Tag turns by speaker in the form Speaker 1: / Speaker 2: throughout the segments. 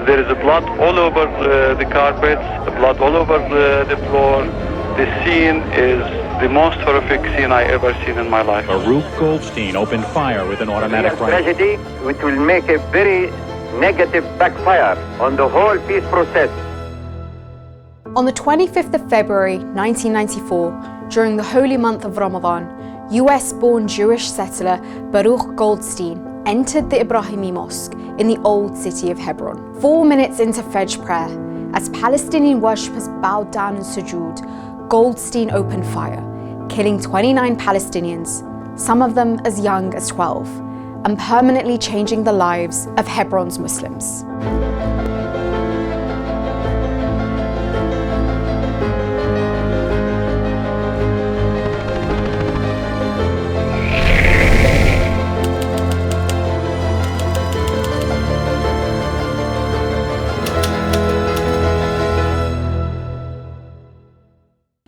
Speaker 1: There is blood all over the carpets, blood all over the floor. The scene is the most horrific scene I ever seen in my life.
Speaker 2: Baruch Goldstein opened fire with an automatic rifle.
Speaker 3: Tragedy, which will make a very negative backfire on the whole peace process.
Speaker 4: On the 25th of February 1994, during the holy month of Ramadan, US-born Jewish settler Baruch Goldstein entered the Ibrahimi Mosque in the Old City of Hebron. 4 minutes into Fajr prayer, as Palestinian worshippers bowed down in sujood, Goldstein opened fire, killing 29 Palestinians, some of them as young as 12, and permanently changing the lives of Hebron's Muslims.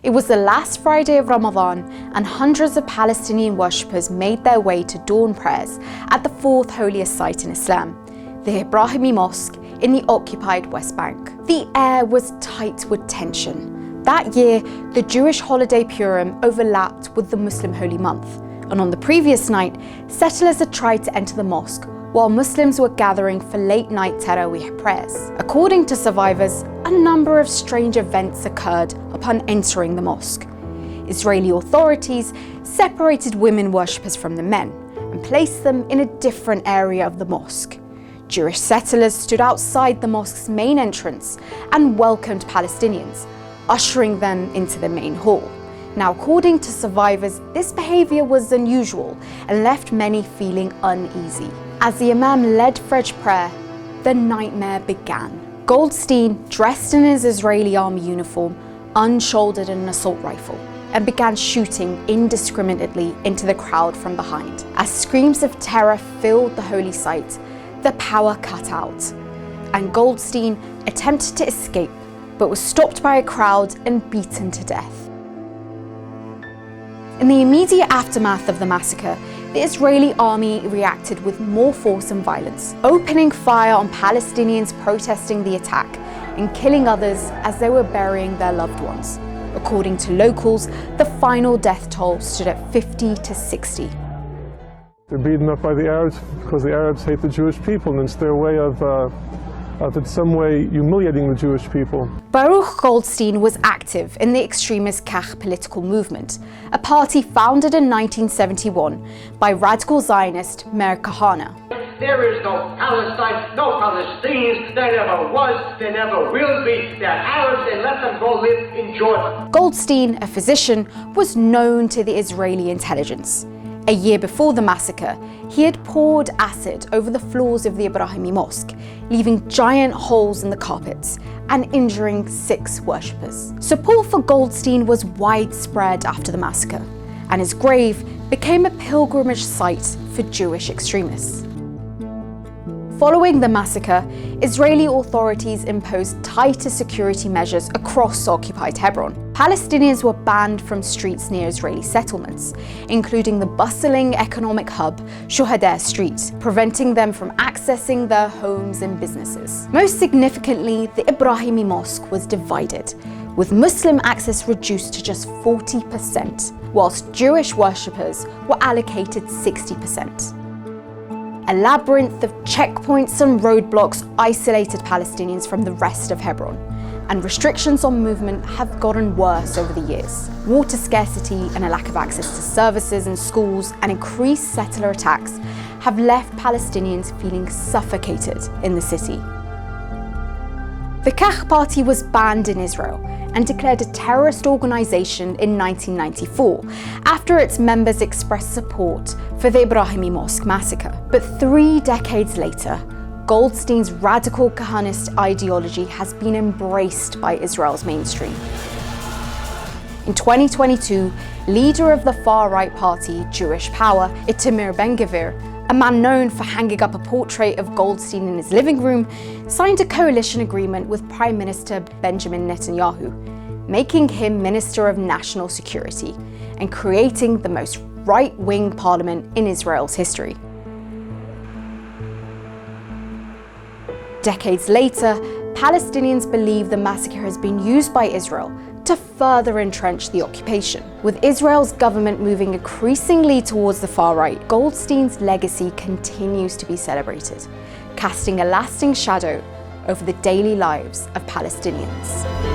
Speaker 4: It was the last Friday of Ramadan, and hundreds of Palestinian worshippers made their way to dawn prayers at the fourth holiest site in Islam, the Ibrahimi Mosque in the occupied West Bank. The air was tight with tension. That year, the Jewish holiday Purim overlapped with the Muslim holy month, and on the previous night, settlers had tried to enter the mosque while Muslims were gathering for late-night Taraweeh prayers. According to survivors, a number of strange events occurred upon entering the mosque. Israeli authorities separated women worshippers from the men and placed them in a different area of the mosque. Jewish settlers stood outside the mosque's main entrance and welcomed Palestinians, ushering them into the main hall. Now, according to survivors, this behavior was unusual and left many feeling uneasy. As the Imam led Fajr prayer, the nightmare began. Goldstein, dressed in his Israeli army uniform, unshouldered an assault rifle and began shooting indiscriminately into the crowd from behind. As screams of terror filled the holy site, the power cut out, and Goldstein attempted to escape, but was stopped by a crowd and beaten to death. In the immediate aftermath of the massacre, the Israeli army reacted with more force and violence, opening fire on Palestinians protesting the attack and killing others as they were burying their loved ones. According to locals, the final death toll stood at 50 to 60.
Speaker 5: They're beaten up by the Arabs because the Arabs hate the Jewish people, and it's their way of in some way humiliating the Jewish people.
Speaker 4: Baruch Goldstein was active in the extremist Kach political movement, a party founded in 1971 by radical Zionist Meir Kahane.
Speaker 6: There is no Palestine, no Palestinians, there never was, there never will be. They're Arabs, and let them go live in Jordan.
Speaker 4: Goldstein, a physician, was known to the Israeli intelligence. A year before the massacre, he had poured acid over the floors of the Ibrahimi Mosque, leaving giant holes in the carpets and injuring 6 worshippers. Support for Goldstein was widespread after the massacre, and his grave became a pilgrimage site for Jewish extremists. Following the massacre, Israeli authorities imposed tighter security measures across occupied Hebron. Palestinians were banned from streets near Israeli settlements, including the bustling economic hub Shuhada Street, preventing them from accessing their homes and businesses. Most significantly, the Ibrahimi Mosque was divided, with Muslim access reduced to just 40%, whilst Jewish worshippers were allocated 60%. A labyrinth of checkpoints and roadblocks isolated Palestinians from the rest of Hebron, and restrictions on movement have gotten worse over the years. Water scarcity and a lack of access to services and schools and increased settler attacks have left Palestinians feeling suffocated in the city. The Kach Party was banned in Israel and declared a terrorist organization in 1994 after its members expressed support for the Ibrahimi Mosque Massacre. But 3 decades later, Goldstein's radical Kahanist ideology has been embraced by Israel's mainstream. In 2022, leader of the far-right party, Jewish Power, Itamar Ben-Gvir, a man known for hanging up a portrait of Goldstein in his living room, signed a coalition agreement with Prime Minister Benjamin Netanyahu, making him Minister of National Security and creating the most right-wing parliament in Israel's history. Decades later, Palestinians believe the massacre has been used by Israel to further entrench the occupation. With Israel's government moving increasingly towards the far right, Goldstein's legacy continues to be celebrated, casting a lasting shadow over the daily lives of Palestinians.